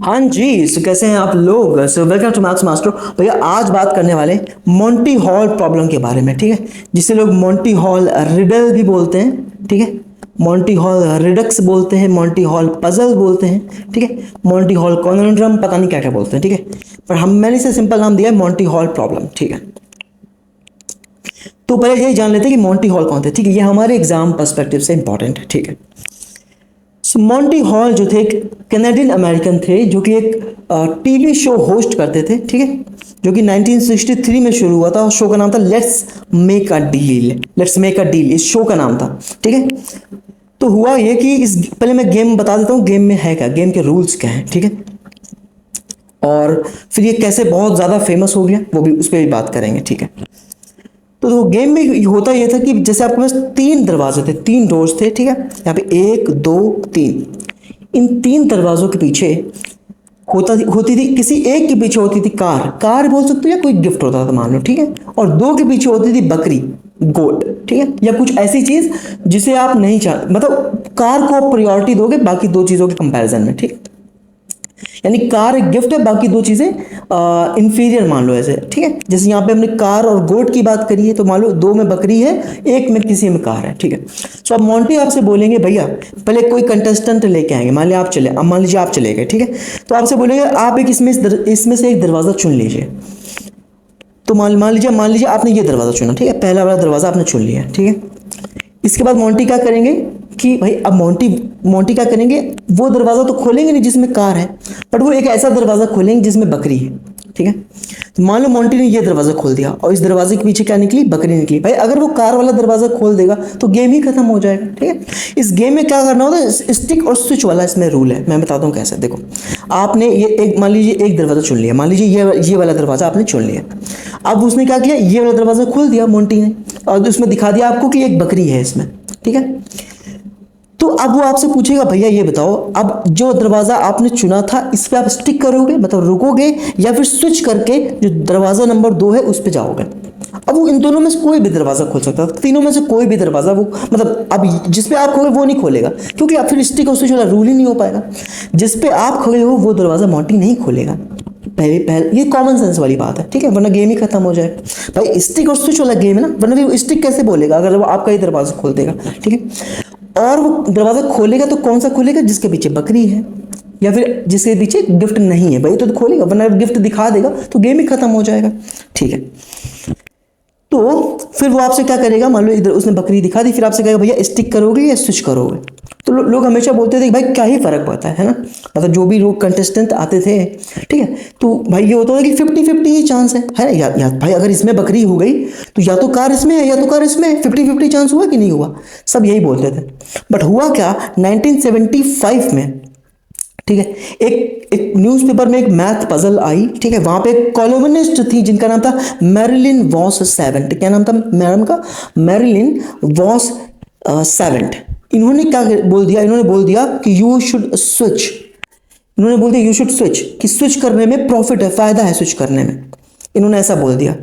हाँ जी, सो कैसे हैं आप लोग। So welcome to maths master. भैया आज बात करने वाले मोंटी हॉल प्रॉब्लम के बारे में, ठीक है, जिसे लोग मोंटी हॉल रिडल भी बोलते हैं, ठीक है, मोंटी हॉल रिडक्स बोलते हैं, मोंटी हॉल पजल बोलते हैं, ठीक है, मोंटी हॉल कॉन्ड्रम, पता नहीं क्या क्या बोलते हैं, ठीक है, पर मैंने इसे सिंपल नाम दिया है मोंटी हॉल प्रॉब्लम, ठीक है। तो पहले यही जान लेते हैं कि मोंटी हॉल कौन थे, ठीक है, ये हमारे एग्जाम पर्सपेक्टिव से इंपॉर्टेंट है, ठीक है। सो मोंटी हॉल जो थे एक कैनेडियन अमेरिकन थे जो कि एक टीवी शो होस्ट करते थे, ठीक है, जो कि 1963 में शुरू हुआ था और शो का नाम था let's make a deal. Let's make a deal इस शो का नाम था, ठीक है। तो हुआ ये कि इस पहले मैं गेम बता देता हूँ, गेम में है क्या, गेम के रूल्स क्या हैं, ठीक है, और फिर ये कैसे बहुत ज़्यादा फेमस हो गया वो भी, उस पर भी बात करेंगे, ठीक है। तो गेम में होता ये था कि जैसे आपके पास तीन दरवाजे थे, तीन डोर्स थे, ठीक है, यहाँ पे एक दो तीन, इन तीन दरवाजों के पीछे होती थी, किसी एक के पीछे होती थी कार, कार बोल सकते हो या कोई गिफ्ट होता था मान लो, ठीक है, और दो के पीछे होती थी बकरी, गोट, ठीक है, या कुछ ऐसी चीज जिसे आप नहीं चाहते, मतलब कार को आप प्रायोरिटी दोगे बाकी दो चीजों के कंपैरिजन में, ठीक है, यानी कार एक गिफ्ट है, बाकी दो चीजें इंफीरियर मान लो ऐसे, ठीक है। जैसे यहाँ पे हमने कार और गोट की बात करी है, तो मान लो दो में बकरी है, एक में किसी में कार है, ठीक है। सो अब मोंटी आपसे बोलेंगे भैया, पहले कोई कंटेस्टेंट लेके आएंगे, मान लिया आप चले, अब मान लीजिए आप चले गए, ठीक है, तो आपसे बोलेंगे आप एक इसमें से एक दरवाजा चुन लीजिए। तो मान लीजिए आपने ये दरवाजा चुना, ठीक है, पहला वाला दरवाजा आपने चुन लिया, ठीक है। इसके बाद मोंटी क्या करेंगे कि भाई अब मोंटी मोंटी क्या करेंगे, वो दरवाजा तो खोलेंगे नहीं जिसमें कार है, बट वो एक ऐसा दरवाजा खोलेंगे जिसमें बकरी है, ठीक है। तो मान लो मोंटी ने ये दरवाजा खोल दिया और इस दरवाजे के पीछे क्या निकली, बकरी निकली। भाई अगर वो कार वाला दरवाजा खोल देगा तो गेम ही खत्म हो जाएगा, ठीक है। इस गेम में क्या करना होता है, स्टिक और स्विच वाला इसमें रूल है, मैं बताता हूँ कैसे। देखो आपने ये एक, मान लीजिए एक दरवाजा चुन लिया, मान लीजिए ये वाला दरवाजा आपने चुन लिया। अब उसने क्या किया, ये वाला दरवाजा खोल दिया मोंटी ने, और उसमें दिखा दिया आपको कि एक बकरी है इसमें, ठीक है। तो अब वो आपसे पूछेगा भैया ये बताओ, अब जो दरवाजा आपने चुना था इस पे आप स्टिक करोगे, मतलब रुकोगे, या फिर स्विच करके जो दरवाजा नंबर 2 है उस पे जाओगे। अब वो इन दोनों में से कोई भी दरवाजा खोल सकता है, तीनों में से कोई भी दरवाजा वो, मतलब अब जिस पे आप खोगे वो नहीं खोलेगा, क्योंकि आप फिर स्टिक और स्विच वाला रूल ही नहीं हो पाएगा। जिस पे आप खड़े हो वो दरवाजा मोंटी नहीं खोलेगा, पहले पहले ये कॉमन सेंस वाली बात है, ठीक है, वरना गेम ही खत्म हो जाएगा। भाई स्टिक और स्विच वाला गेम है ना, वरना वो स्टिक कैसे बोलेगा अगर वो आपका ही दरवाजा खोल देगा, ठीक है। और वो दरवाजा खोलेगा तो कौन सा खोलेगा, जिसके पीछे बकरी है या फिर जिसके पीछे गिफ्ट नहीं है, भाई तो खोलेगा, वरना गिफ्ट दिखा देगा तो गेम ही खत्म हो जाएगा, ठीक है। तो फिर वो आपसे क्या करेगा, मान लो इधर उसने बकरी दिखा दी, फिर आपसे कहेगा भैया स्टिक करोगे या स्विच करोगे। तो लोग हमेशा बोलते थे कि भाई क्या ही फर्क पड़ता है ना, मतलब जो भी लोग कंटेस्टेंट आते थे, ठीक है, तो भाई ये होता है कि 50-50 ही चांस है ना, या भाई अगर इसमें बकरी हो गई तो या तो कार इसमें है या तो कार इसमें है, 50-50 चांस हुआ कि नहीं हुआ, सब यही बोलते थे। बट हुआ क्या, 1975 में, ठीक है, एक न्यूज़पेपर में एक मैथ पजल आई, ठीक है, वहां पे एक कॉलमनिस्ट थी जिनका नाम था मैरिलिन वॉस सेवेंट। क्या नाम था मैडम का, मैरिलिन वॉस सेवेंट। इन्होंने क्या बोल दिया, इन्होंने बोल दिया कि यू शुड स्विच, इन्होंने बोल दिया यू शुड स्विच, कि स्विच करने में प्रॉफिट है, फायदा है स्विच करने में, इन्होंने ऐसा बोल दिया।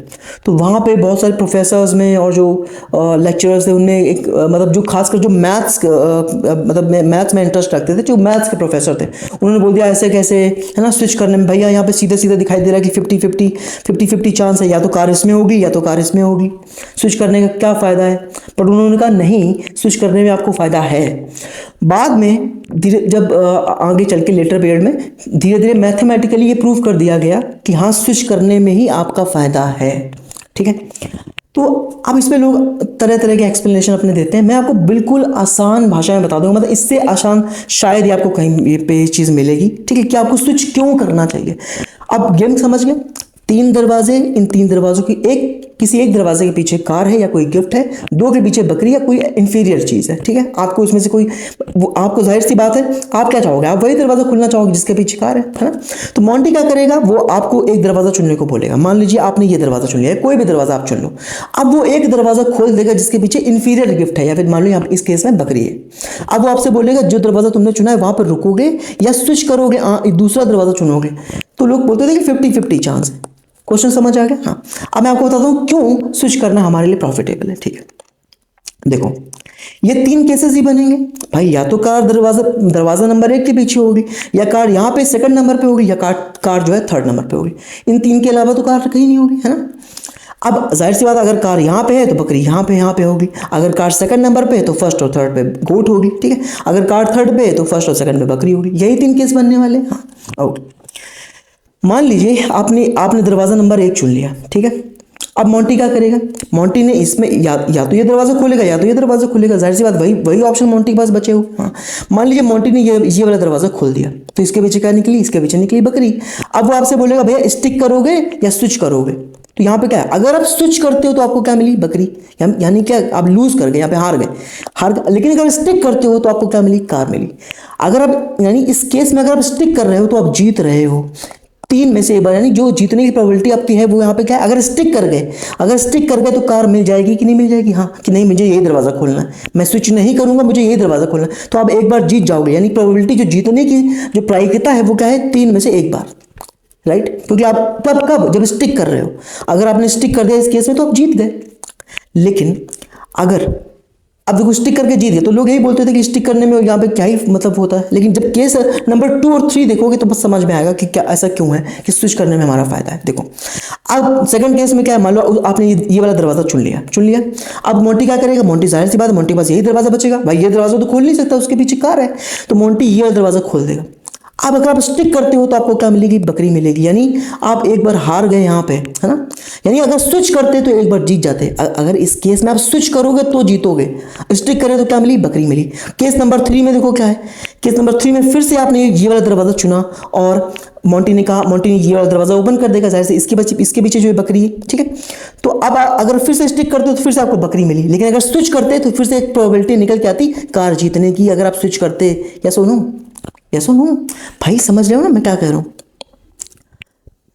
तो वहाँ पे बहुत सारे प्रोफेसर्स में और जो लेक्चरर्स थे उनने एक मतलब जो खासकर जो मैथ्स मतलब मैथ्स में इंटरेस्ट रखते थे, जो मैथ्स के प्रोफेसर थे, उन्होंने बोल दिया ऐसे कैसे है ना स्विच करने में, भैया यहाँ पे सीधे सीधे दिखाई दे रहा है कि 50-50 चांस है, या तो कार इसमें होगी या तो कार इसमें होगी, स्विच करने का क्या फ़ायदा है। पर उन्होंने कहा नहीं, स्विच करने में आपको फ़ायदा है। बाद में धीरे जब आगे चल के लेटर पीरियड में धीरे धीरे मैथमेटिकली ये प्रूव कर दिया गया कि हाँ स्विच करने में ही आपका फ़ायदा है, ठीक है। तो अब इसमें लोग तरह तरह के एक्सप्लेनेशन अपने देते हैं, मैं आपको बिल्कुल आसान भाषा में बता दूंगा, मतलब इससे आसान शायद ही आपको कहीं पे चीज़ मिलेगी, ठीक है, कि आपको स्विच क्यों करना चाहिए। अब गेम समझ लें, तीन दरवाजे, इन तीन दरवाजों की किसी एक दरवाजे के पीछे कार है या कोई गिफ्ट है, दो के पीछे बकरी या कोई इंफीरियर चीज़ है, ठीक है। आपको इसमें से कोई, वो आपको जाहिर सी बात है आप क्या चाहोगे, आप वही दरवाजा खुलना चाहोगे जिसके पीछे कार है ना। तो मोंटी क्या करेगा, वो आपको एक दरवाजा चुनने को बोलेगा, मान लीजिए आपने ये दरवाजा चुन लिया, कोई भी दरवाजा आप चुन लो। अब वो एक दरवाजा खोल देगा जिसके पीछे इंफीरियर गिफ्ट है, या फिर मान लो यहाँ इस केस में बकरी है। अब वो आपसे बोलेगा जो दरवाजा तुमने चुना है वहां पर रुकोगे या स्विच करोगे, दूसरा दरवाजा चुनोगे। तो लोग बोलते थे कि 50-50 चांस है। क्वेश्चन समझ आ गया। हाँ, अब मैं आपको बताता हूँ क्यों स्विच करना हमारे लिए प्रॉफिटेबल है, ठीक है। देखो ये 3 केसेस ही बनेंगे भाई, या तो कार दरवाजा नंबर 1 के पीछे होगी, या कार यहाँ पे सेकंड नंबर पे होगी, या कार जो है थर्ड नंबर पे होगी। इन 3 के अलावा तो कार कहीं नहीं होगी, है ना। अब जाहिर सी बात, अगर कार यहाँ पे है तो बकरी यहाँ पे होगी, अगर कार सेकंड नंबर पे है तो फर्स्ट और थर्ड पे गोट होगी, ठीक है। अगर कार थर्ड पे है तो फर्स्ट और सेकंड पे बकरी होगी। यही 3 केस बनने वाले। हाँ ओके, मान लीजिए आपने दरवाजा नंबर 1 चुन लिया, ठीक है। अब मोंटी क्या करेगा, मोंटी ने इसमें या तो ये दरवाजा खोलेगा या तो ये दरवाजा खोलेगा। जाहिर सी बात वही ऑप्शन मोंटी के पास बचे हो। हाँ, मान लीजिए मोंटी ने ये वाला दरवाजा खोल दिया, तो इसके पीछे क्या निकली, इसके पीछे निकली बकरी। अब वो आपसे बोलेगा भैया स्टिक करोगे या स्विच करोगे, तो यहाँ पे क्या है, अगर आप स्विच करते हो तो आपको क्या मिली, बकरी, यानी क्या आप लूज कर गए, यहाँ पे हार गए। लेकिन अगर स्टिक करते हो तो आपको क्या मिली, कार मिली। अगर आप यानी इस केस में अगर आप स्टिक कर रहे हो तो आप जीत रहे हो 3 में से एक बार, यानी जो जीतने की प्रोबेबिलिटी आपकी है वो यहाँ पे क्या है, अगर स्टिक कर गए तो कार मिल जाएगी कि नहीं मिल जाएगी। हाँ, कि नहीं मुझे यही दरवाजा खोलना है, मैं स्विच नहीं करूंगा, मुझे यही दरवाजा खोलना है, तो आप एक बार जीत जाओगे। यानी प्रोबेबिलिटी जो जीतने की जो प्रायिकता है वो क्या है, 3 में से एक बार, राइट। क्योंकि आप कब जब स्टिक कर रहे हो, अगर आपने स्टिक कर दिया इस केस में तो आप जीत गए। लेकिन अगर अब देखो स्टिक करके जीत गए, तो लोग यही बोलते थे कि स्टिक करने में यहाँ पे क्या ही मतलब होता है। लेकिन जब केस नंबर 2 और 3 देखोगे तो बस समझ में आएगा कि क्या ऐसा क्यों है कि स्विच करने में हमारा फायदा है। देखो अब सेकंड केस में क्या है, मान लो आपने ये वाला दरवाजा चुन लिया। अब मोंटी क्या करेगा, मोंटी जाहिर सी बात है मोंटी के पास यही दरवाजा बचेगा, भाई ये दरवाजा तो खोल नहीं सकता, उसके पीछे कार है, तो मोंटी ये वाला दरवाजा खोल देगा। अब अगर आप स्टिक करते हो तो आपको क्या मिलेगी, बकरी मिलेगी। यानी आप एक बार हार गए यहाँ पे, है ना। यानी अगर स्विच करते तो एक बार जीत जाते, अगर इस केस में आप स्विच करोगे तो जीतोगे, स्टिक करें तो क्या मिली, बकरी मिली। केस नंबर 3 में देखो क्या है, केस नंबर 3 में फिर से आपने ये वाला दरवाजा चुना और मोंटी ने ये वाला दरवाजा ओपन कर देगा, जाहिर से इसके पीछे जो है बकरी है, ठीक है। तो अब अगर फिर से स्टिक करते हो तो फिर से आपको बकरी मिली। लेकिन अगर स्विच करते तो फिर से एक प्रोबेबिलिटी निकल के आती कार जीतने की, अगर आप स्विच करते। या सुनो भाई, समझ रहे हो ना मैं क्या कह रहा हूं।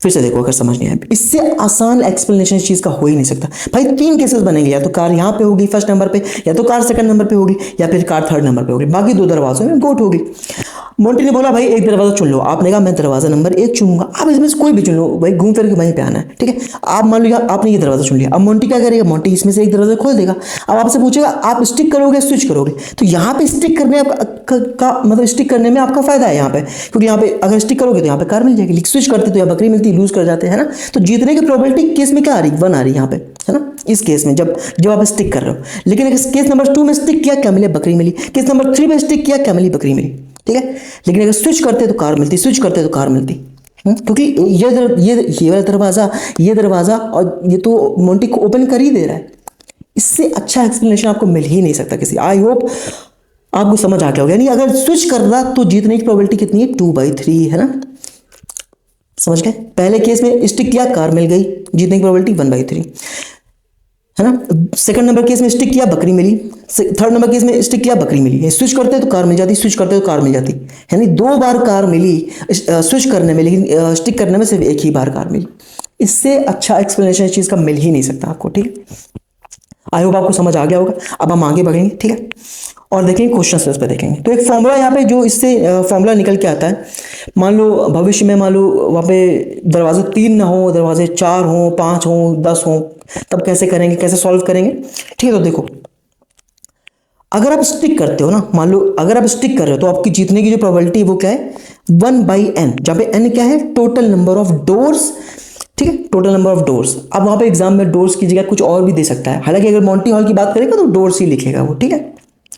फिर से देखो, अगर समझ नहीं आया, इससे आसान एक्सप्लेनेशन इस चीज का हो ही नहीं सकता भाई। 3 केसेस बनेंगे, या तो कार यहाँ पे होगी फर्स्ट नंबर पे, या तो कार सेकंड नंबर पे होगी, या फिर कार थर्ड नंबर पे होगी, बाकी 2 दरवाजों में गोट होगी। मोंटी ने बोला भाई एक दरवाजा चुन लो, आपने कहा मैं दरवाजा नंबर 1 चुनूंगा। आप इसमें से कोई भी चुन लो भाई, घूम फिर के वहीं पे आना है, ठीक है। आप मान लो आपने ये दरवाजा चुन लिया, अब मोंटी क्या करेगा, मोंटी इसमें से एक दरवाजा खोल देगा। अब आपसे पूछेगा आप स्टिक करोगे स्विच करोगे, तो यहाँ पे स्टिक करने का मतलब स्टिक करने में आपका फायदा है यहाँ पे, क्योंकि यहाँ पे अगर स्टिक करोगे तो यहाँ पे कार मिल जाएगी, स्विच करते तो यहाँ बकरी मिलती, लूज कर जाते हैं ना। तो जीतने की प्रोबेबिलिटी केस में क्या आ रही, 1 आ रही है यहाँ पे, है ना, इस केस में जब आप स्टिक कर रहे हो। लेकिन अगर केस नंबर 2 में स्टिक किया, क्या मिले, बकरी मिली। केस नंबर 3 में स्टिक किया, क्या मिली, बकरी मिली, ठीक है। लेकिन अगर स्विच करते तो कार मिलती, क्योंकि ये वाला दरवाजा और ये तो मोंटी को ओपन कर ही दे रहा है। इससे अच्छा एक्सप्लेनेशन आपको मिल ही नहीं सकता किसी। आई होप आपको समझ आ गया होगा। यानी अगर स्विच कर रहा तो जीतने की प्रोबेबिलिटी कितनी है, 2/3, है ना। समझ गए, पहले केस में स्टिक किया, कार मिल गई, जीतने की प्रोबेबिलिटी 1/3, है ना। सेकंड नंबर केस में स्टिक किया, बकरी मिली। थर्ड नंबर केस में स्टिक किया, बकरी मिली। स्विच करते तो कार मिल जाती, स्विच करते तो कार मिल जाती, यानी 2 बार कार मिली स्विच करने में, लेकिन स्टिक करने में सिर्फ 1 ही बार कार मिली। इससे अच्छा एक्सप्लेनेशन इस चीज का मिल ही नहीं सकता आपको, ठीक है। आई होप आपको समझ आ गया होगा। अब हम आगे बढ़ेंगे, ठीक है, और देखेंगे क्वेश्चन पे देखेंगे। तो एक फॉर्मूला यहाँ पे जो इससे फॉर्मूला निकल के आता है, मान लो भविष्य में मान लो वहाँ पे दरवाजे 3 ना हो, दरवाजे 4 हो, 5 हो, 10 हो, तब कैसे करेंगे, कैसे सॉल्व करेंगे, ठीक है। तो देखो अगर आप स्टिक करते हो ना, मान लो अगर आप स्टिक कर रहे हो तो आपकी जीतने की जो प्रोबेबिलिटी है वो क्या है, 1/n, जहाँ पे n क्या है, टोटल नंबर ऑफ डोर्स, ठीक है, टोटल नंबर ऑफ डोर्स। अब वहाँ पे एग्जाम में डोर्स की जगह कुछ और भी दे सकता है, हालांकि अगर मोंटी हॉल की बात करेगा तो डोर्स ही लिखेगा वो, ठीक है,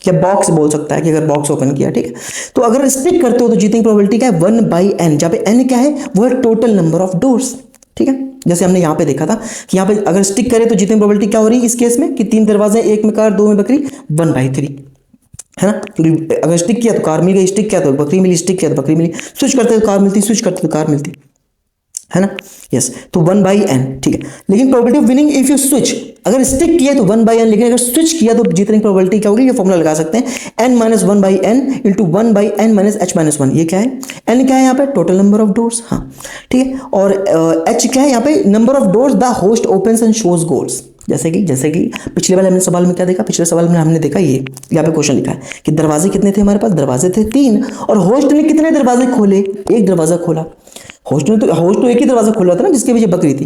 या बॉक्स बोल सकता है कि अगर बॉक्स ओपन किया, ठीक है। तो अगर स्टिक करते हो तो जीतने की प्रोबेबिलिटी क्या है, 1/n, जहाँ पे n क्या है वो है टोटल नंबर ऑफ डोर्स, ठीक है। जैसे हमने यहाँ पे देखा था कि यहाँ पे अगर स्टिक करें तो जीतने की प्रोबेबिलिटी क्या हो रही है इस केस में, कि 3 दरवाजे, 1 में कार, 2 में बकरी, 1/3, है ना। क्योंकि अगर स्टिक किया तो कार मिल गई, स्टिक किया तो बकरी मिली, स्टिक किया तो बकरी मिली, स्विच करते तो कार मिलती, स्विच करते तो कार मिलती, है ना। यस, तो 1/n, ठीक है। लेकिन probability of winning if you switch, अगर स्टिक किया तो 1/n, लेकिन अगर स्विच किया तो जीतने की प्रोबेबिलिटी क्या होगी, ये फॉर्मूला लगा सकते हैं, n - 1/n into 1/n - h-1। ये क्या है, n क्या है यहाँ पे, टोटल नंबर ऑफ डोर्स, हाँ, ठीक है। और h क्या है यहाँ पे, number of doors the host opens and shows goals. जैसे कि पिछले वाले हमने सवाल में क्या देखा, पिछले सवाल में हमने देखा ये यहाँ पे क्वेश्चन लिखा है कि दरवाजे कितने थे हमारे पास, दरवाजे थे 3, और होस्ट ने कितने दरवाजे खोले, 1 दरवाजा खोला। होस्ट तो एक ही दरवाजा खोला था ना, जिसके पीछे बकरी थी,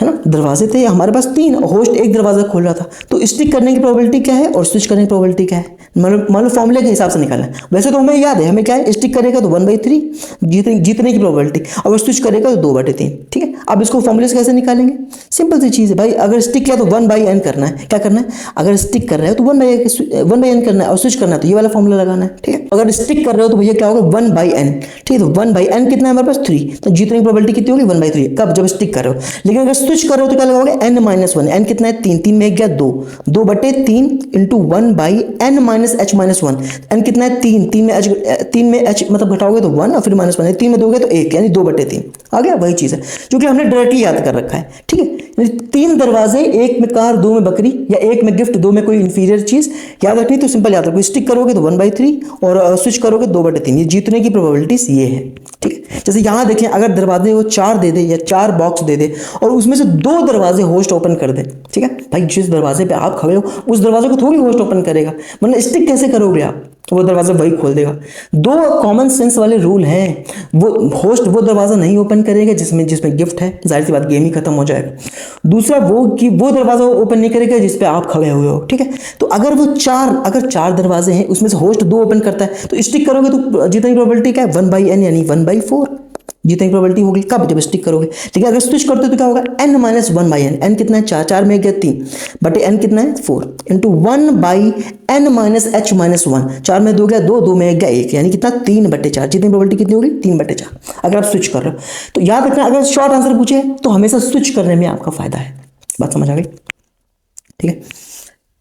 है ना, दरवाजे थे हमारे पास 3, होस्ट एक दरवाजा खोल रहा था, तो स्टिक करने की प्रोबेबिलिटी क्या है और स्विच करने की प्रोबेबिलिटी क्या है, मान लो फॉर्मूले के हिसाब से निकालना है। वैसे तो हमें याद है, हमें क्या है, स्टिक करेगा तो 1/3 जीतने की प्रोबेबिलिटी, अगर स्विच करेगा तो 2/3। ठीक है, अब इसको फॉर्मूले से कैसे निकालेंगे, सिंपल सी चीज़ है भाई, अगर स्टिक किया तो 1/n करना है, क्या करना है, अगर स्टिक कर रहे हो तो 1/n करना है, और स्विच करना है तो ये वाला फॉर्मूला लगाना है। ठीक है, अगर स्टिक कर रहे हो तो भैया क्या होगा 1/n। ठीक है, तो 1/n कितना है हमारे पास 3, तो जीतने की प्रोबेबिलिटी कितनी होगी 1/3, कब, जब स्टिक कर रहे हो। लेकिन अगर स्विच कर रहे हो तो क्या लगाओगे n-1, n कितना है 3, 3 में 1 गया 2, 2/3 इंटू 1/n-h-1, n कितना है 3, 3 में h मतलब घटाओगे तो 1 और फिर -1, 3 में दोगे तो 1, यानी 2/3 आ गया। वही चीज़ है जो कि हमने डायरेक्टली याद कर रखा है। ठीक है, यानी 3 दरवाजे, एक में कार, 2 में बकरी, या एक में गिफ्ट, 2 में कोई इंफीरियर चीज़ याद रखनी, तो सिंपल याद रखो, स्टिक करोगे तो 1/3 और स्विच करोगे 2/3, ये जीतने की प्रोबेबिलिटीज ये है। ठीक है, जैसे यहाँ देखें, अगर दरवाजे वो 4 दे दे या 4 बॉक्स दे दे और उसमें से 2 दरवाजे होस्ट ओपन कर दे, ठीक है भाई, जिस दरवाजे पे आप खड़े हो उस दरवाजे को थोड़ी होस्ट ओपन करेगा, वरना स्टिक कैसे करोगे आप, वो दरवाजा वही खोल देगा। 2 कॉमन सेंस वाले रूल हैं, वो होस्ट वो दरवाजा नहीं ओपन करेगा जिसमें गिफ्ट है, जाहिर सी बात गेम ही खत्म हो जाएगा। दूसरा वो दरवाजा ओपन नहीं करेगा जिस पे आप खड़े हुए हो। ठीक है, तो अगर 4 दरवाजे हैं उसमें से होस्ट 2 ओपन करता है तो स्टिक करोगे तो जीतने की प्रोबेबिलिटी क्या है 1/n, यानी 1/4 जीतने की प्रोबेबिलिटी होगी, कब, जब स्टिक करोगे। लेकिन अगर स्विच करते हो तो क्या होगा n-1/n, n कितना है 4, 4 में गया 3 बटे n कितना है 4 इंटू 1/n-h-1, 4 में 2 गया 2, 2 में गया 1, यानी कितना 3/4, जीतने की प्रोबेबिलिटी कितनी होगी 3/4 अगर आप स्विच कर रहे हो। तो याद रखना, अगर शॉर्ट आंसर पूछे तो हमेशा स्विच करने में आपका फायदा है। बात समझ आ गई, ठीक है,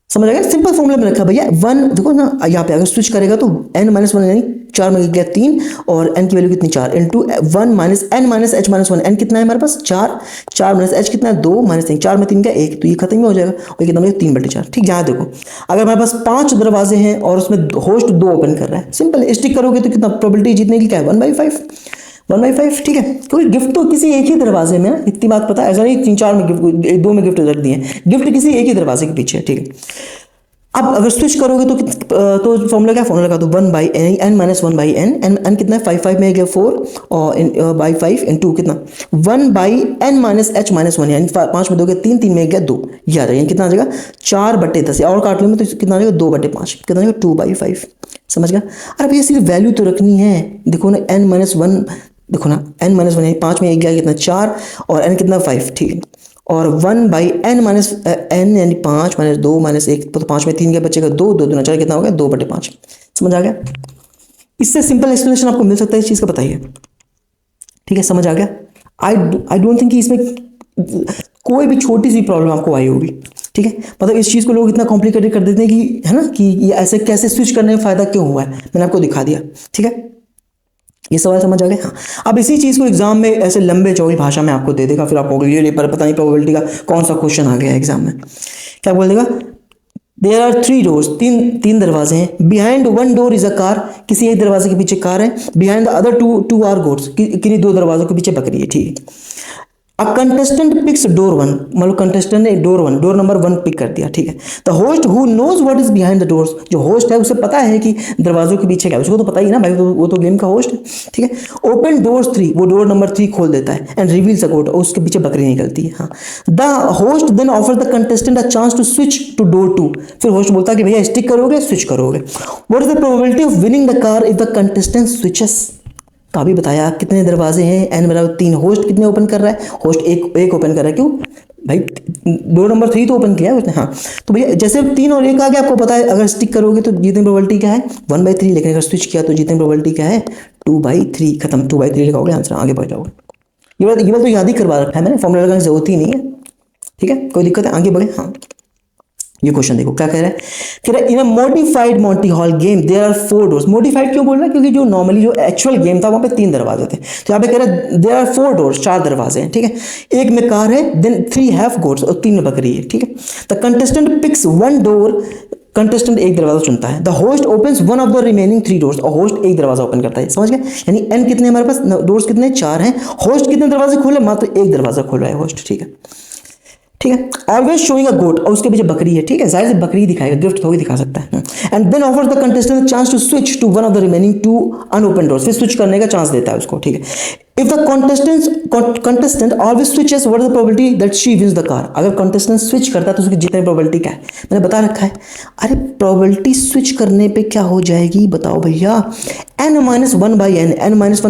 समझ आ गया, सिंपल फॉर्मूला में रखा भैया 1, देखो ना यहाँ पे अगर स्विच करेगा तो n-1 यानी 4 में गया 3 और n की वैल्यू कितनी 4 इंटू 1-n-h-1, n कितना है हमारे पास 4, 4 माइनस h कितना है 2 -3, 4 में 3 का 1, तो ये खत्म ही हो जाएगा, और कितना बनेगा 3/4। ठीक, यहाँ देखो, अगर हमारे पास 5 दरवाजे हैं और उसमें होस्ट 2 ओपन कर रहा है, सिंपल स्टिक करोगे तो कितना प्रोबेबिलिटी जीतने की क्या है 1/5, 1/5। ठीक है, क्योंकि गिफ्ट तो किसी एक ही दरवाजे में है, इतनी बात पता है, ऐसा नहीं 3-4 में गिफ्ट, 2 में गिफ्ट रख दिए, गिफ्ट किसी एक ही दरवाजे के पीछे है। ठीक है, अब अगर स्विच करोगे तो फॉर्मूला क्या, फॉर्मूला का तो 1/n, n कितना है 5 में गया 4 और बाई 5 इंटू कितना 1/n-h-1, यानी 5 में दोगे 3, 3 में गया 2, ये आ जाएगा, कितना आ जाएगा 4/10, और काट लो में तो कितना आ जाएगा 2/5, कितना आ जाएगा 2/5। समझ गया, अरे भैया सिर्फ वैल्यू तो रखनी है, देखो ना n-1, देखो ना n-1 यानी 5 में 1 गया कितना 4 और n कितना 5। ठीक है, और 1/n यानी 5 - 2 - 1, तो 5 में 3 के बच्चे का 2, 2 दूना 4, कितना हो गया 2/5। समझ आ गया, इससे सिंपल एक्सप्लेनेशन आपको मिल सकता है इस चीज़ का, बताइए। ठीक है, समझ आ गया। आई डोंट थिंक कि इसमें कोई भी छोटी सी प्रॉब्लम आपको आई होगी। ठीक है, मतलब इस चीज़ को लोग इतना कॉम्प्लिकेटेड कर देते हैं कि, है ना, कि ये ऐसे कैसे स्विच करने में फ़ायदा क्यों हुआ है, मैंने आपको दिखा दिया। ठीक है, ये सवाल समझ आ गया। हाँ, अब इसी चीज़ को एग्जाम में ऐसे लंबे चौड़ी भाषा में आपको दे देगा, फिर आपको ये पता नहीं प्रोबेबिलिटी का कौन सा क्वेश्चन आ गया एग्जाम में, क्या बोल देगा, देयर आर 3 डोर्स, तीन दरवाजे हैं, behind 1 door is a car, किसी एक दरवाजे के पीछे कार है, behind the other two are goats, किन्हीं 2 दरवाजों के पीछे बकरी है। ठीक है, अ कंटेस्टेंट पिक्स डोर 1, मतलब कंटेस्टेंट ने डोर नंबर 1 पिक कर दिया। ठीक है, the host who knows what is behind the doors, जो होस्ट है उसे पता है कि दरवाजों के पीछे क्या है, उसको तो पता ही ना भाई, वो तो गेम का होस्ट है। ठीक है, ओपन डोर्स 3, वो डोर नंबर 3 खोल देता है, एंड रिवील्स अ गोट, और उसके पीछे बकरी निकलती है। हाँ, the host then offer the contestant a chance to switch to door 2, फिर होस्ट बोलता है कि भैया स्टिक करोगे स्विच करोगे। What is the probability of winning the car if the contestant switches, तो अभी बताया कितने दरवाजे हैं, n=3, होस्ट कितने ओपन कर रहा है, होस्ट एक ओपन कर रहा है, क्यों भाई डोर नंबर 3 तो ओपन किया है उसने। हाँ, तो भैया जैसे 3 और 1 आ गया, आपको पता है अगर स्टिक करोगे तो जीतने की प्रोबेबिलिटी क्या है 1/3, लेकिन अगर स्विच किया तो जीतने की प्रोबेबिलिटी क्या है 2/3, खत्म, 2/3 लिखाओगे आंसर, आगे बढ़ जाओगे। ये बात तो याद ही करवा रखा है मैंने, फॉर्मूला लगाने की जरूरत ही नहीं है। ठीक है, कोई दिक्कत है, आगे बढ़े। हाँ, ये क्वेश्चन देखो क्या कह रहा है in a modified Monty Hall game there are 4 doors. Modified क्यों बोल रहा है, क्योंकि जो नॉर्मली जो एक्चुअल गेम था वहां पे 3 दरवाजे थे, तो यहाँ पे कह रहा है देयर आर 4 डोर्स, 4 दरवाजे हैं। ठीक है, एक में कार है, देन 3 हैव गोट्स, और 3 में बकरी है। ठीक है, the contestant picks 1 door, contestant एक दरवाजा चुनता है, the host opens 1 of the remaining 3 doors, और होस्ट एक दरवाजा ओपन करता है। समझ गए, यानी n कितने हमारे पास डोर्स कितने 4 हैं, होस्ट कितने दरवाजे खोले, मात्र एक दरवाजा खोल रहा है होस्ट। ठीक है, ठीक है। ऑलवेज शोइंग अ गोट, और उसके पीछे बकरी है, ठीक है, जाहिर से बकरी दिखाएगा, गिफ्ट थोड़ी दिखा सकता है। And then offers the contestant chance to switch to one of the remaining two unopen doors, फिर स्विच करने का चांस देता है उसको, ठीक है। If the contestant always switches, what is the probability that she wins the car, अगर contestant switch करता है तो उसकी जीतने की प्रोबेबिलिटी क्या है, मैंने बता रखा है। अरे प्रोबेबिलिटी स्विच करने पे क्या हो जाएगी बताओ भैया, n-1/n, n-1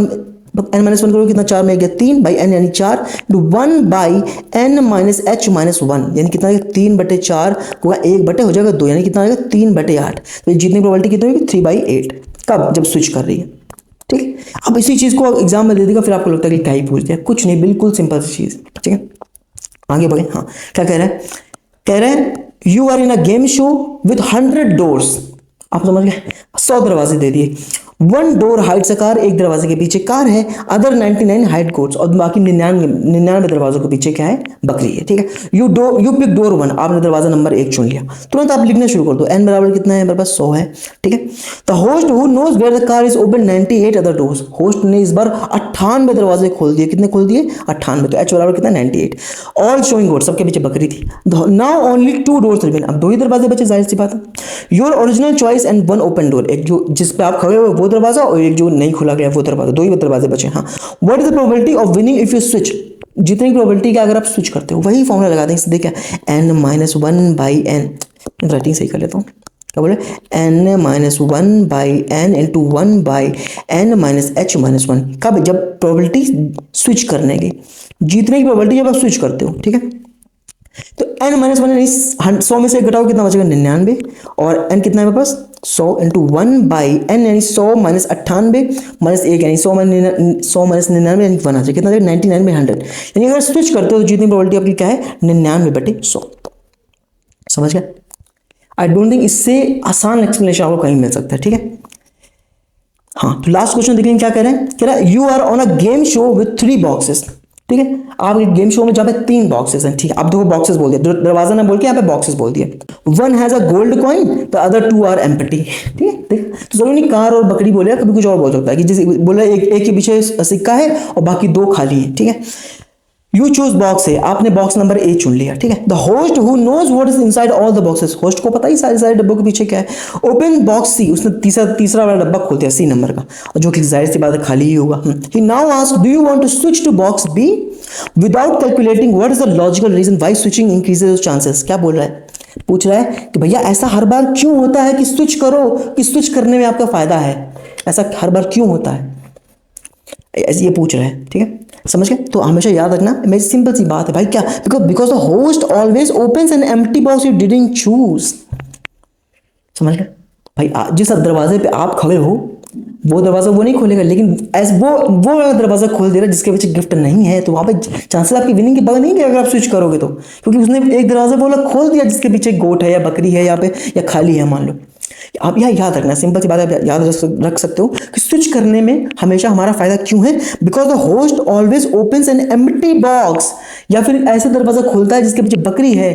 करोगे कितना, 4 में गया 3 बाई n यानी 4, 1/n-h-1 यानी कितना, 3/4 होगा, 1 हो जाएगा 2 यानी कितना आएगा 3/8। तो जीतने की प्रोबेबिलिटी कितनी होगी, 3/8। कब, जब स्विच कर रही है, ठीक है। अब इसी चीज को एग्जाम में दे देगा, फिर आपको लगता है कि क्या ही पूछ दिया, कुछ नहीं, बिल्कुल सिंपल सी चीज, ठीक है। आगे बढ़े, हाँ क्या कह रहे हैं, कह रहे हैं you are in a game show with 100 doors, आप समझ गए, 100 दरवाजे दे दिए। 1 डोर हाइड्स अ कार, एक दरवाजे के पीछे कार है, अदर 99 हाइड गोट्स, और बाकी 99 दरवाजों के पीछे क्या है, बकरी है, ठीक है। यू पिक डोर 1, आपने दरवाजा नंबर 1 चुन लिया, तुरंत आप लिखना शुरू कर दो, n बराबर कितना है, मेरे पास 100 है, ठीक है। The host who knows where the car is open 98 other doors, host ने इस बार 98 दरवाजे खोल दिए, कितने खोल दिए, 98, तो h बराबर कितना, 98। ऑल शोइंग गोट, सबके पीछे बकरी थी। नाउ ओनली 2 डोर्स रिमेन, अब 2 ही दरवाजे बचे, जाहिर सी बात है। Your original choice and 1 open door, एक जो जिस पे आप खड़े हुए वो दरवाजा, और एक जो नहीं खुला गया वो दरवाजा, 2 ही दरवाजे बचे। हाँ, what is the probability of winning if you switch, जितनी प्रोबेबिलिटी क्या अगर आप स्विच करते हो, वही फॉर्मूला लगा देंगे सीधे, क्या, n-1/n, राइटिंग सही कर लेता हूँ, क्या बोले, n-1/n इंटू 1/n-h-1, कब, जब प्रोबेबिलिटी स्विच करने की, जीतने की प्रोबेबिलिटी जब आप स्विच करते हो, ठीक है। तो n-1 100 में से घटाओ, कितना बचेगा, 99, और n कितना है मेरे पास, 100 इंटू 1/n यानी 100 माइनस 98 माइनस 1 यानी 100 माइनस 99 यानी 1 आ जाए, कितना 99/100, यानी अगर स्विच करते हो तो जितनी प्रोबेबिलिटी आपकी क्या है, 99/100, समझ गए। आई डोंट थिंक इससे आसान एक्सप्लेनेशन आपको कहीं मिल सकता है, ठीक है। हाँ, तो लास्ट क्वेश्चन देखेंगे क्या कह रहे हैं, कह रहा है you are on a game show with 3 boxes, ठीक है। आप एक गेम शो में जहाँ पे 3 बॉक्सेस हैं, ठीक है, आप 2 बॉक्सेस बोल दिया, दरवाजा ना बोल के यहाँ पे बॉक्सेस बोल दिया। 1 has a gold coin, the other 2 are empty, ठीक है। देख, तो जरूरी नहीं कार और बकरी बोले, कभी कुछ और बोल सकता है, कि जैसे बोला एक के पीछे सिक्का है और बाकी 2 खाली है, ठीक है। यू चूज बॉक्स है, आपने बॉक्स नंबर ए चुन लिया, ठीक है। The host who knows what is inside all the boxes, host को पता ही सारे सारे डब्बों के पीछे क्या है। ओपन बॉक्स सी, उसने तीसरा वाला डब्बा खोल दिया, सी नंबर का, और जो कि जाहिर सी बात है खाली ही होगा। He now ask do you want to switch to box B without calculating what is the logical reason why switching increases chances, क्या बोल रहा है, पूछ रहा है कि भैया ऐसा हर बार क्यों होता है कि स्विच करो, कि स्विच करने में आपका फायदा है, ऐसा हर बार क्यों होता है, ऐसे ये पूछ रहा है, ठीक है, समझ गए। तो हमेशा याद रखना, मेरी सिंपल सी बात है भाई, क्या, because the host always opens an empty box you didn't choose, समझ गए भाई। जिस दरवाजे पे आप खड़े हो वो दरवाजा वो नहीं खोलेगा, लेकिन वो दरवाजा खोल दे रहा है जिसके पीछे गिफ्ट नहीं है, तो वहां पे चांसेस आपकी विनिंग के बगैर नहीं कि अगर आप स्विच करोगे तो, क्योंकि उसने एक दरवाजा बोला खोल दिया जिसके पीछे गोट है या बकरी है यहाँ पे, या खाली है मान लो। आप यह याद रखना, सिंपल सी बात है, याद रख सकते हो कि स्विच करने में हमेशा हमारा फायदा क्यों है, because the host always opens an empty box, या फिर ऐसे दरवाजा खोलता है जिसके पीछे बकरी है,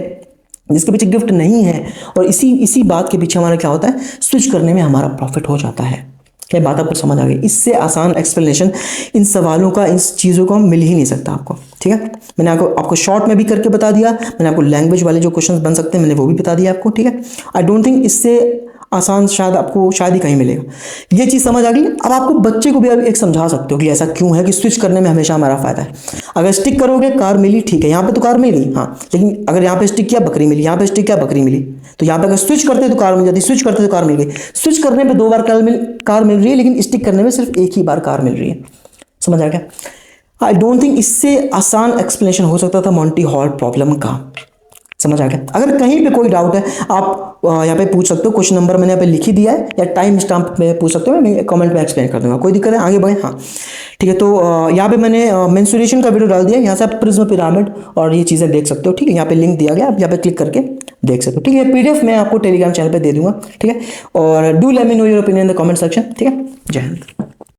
जिसके पीछे गिफ्ट नहीं है, और इसी बात के पीछे हमारा क्या होता है, स्विच करने में हमारा प्रॉफिट हो जाता है। क्या बात आपको समझ आ गई, इससे आसान एक्सप्लेनेशन इन सवालों का, इन चीज़ों का मिल ही नहीं सकता आपको, ठीक है। मैंने आपको शॉर्ट में भी करके बता दिया, मैंने आपको लैंग्वेज वाले जो क्वेश्चंस बन सकते हैं मैंने वो भी बता दिया आपको, ठीक है। आई डोंट थिंक इससे आसान शायद ही कहीं मिलेगा। ये चीज़ समझ आ गई। अब आपको बच्चे को भी एक समझा सकते हो कि ऐसा क्यों है कि स्विच करने में हमेशा हमारा फायदा है। अगर स्टिक करोगे कार मिली, ठीक है, यहाँ पे तो कार मिली, हाँ, लेकिन अगर यहाँ पे स्टिक किया बकरी मिली, यहाँ पे स्टिक किया बकरी मिली, तो यहाँ पे अगर स्विच करते तो कार मिल जाती, स्विच करते तो कार मिल गई। स्विच करने पे 2 बार कार मिल रही है, लेकिन स्टिक करने में सिर्फ एक ही बार कार मिल रही है। समझ आ गया। आई डोंट थिंक इससे आसान एक्सप्लेनेशन हो सकता था मोंटी हॉल प्रॉब्लम का। समझ आ गया। अगर कहीं पे कोई डाउट है आप यहाँ पे पूछ सकते हो, क्वेश्चन नंबर मैंने यहाँ पे लिख ही दिया है, या टाइम स्टैम्प में पूछ सकते हो, मैं कमेंट में एक्सप्लेन कर दूंगा, कोई दिक्कत है, आगे बढ़े। हाँ ठीक है, तो यहाँ पे मैंने मेंसुरेशन का वीडियो डाल दिया, यहाँ से आप प्रिज्म पिरामिड और ये चीज़ें देख सकते हो, ठीक है। यहाँ पे लिंक दिया गया, आप यहाँ पे क्लिक करके देख सकते हो, ठीक है। PDF मैं आपको टेलीग्राम चैनल पर दे दूंगा, ठीक है। और do let me know your opinion in the comment section, ठीक है। जय हिंद।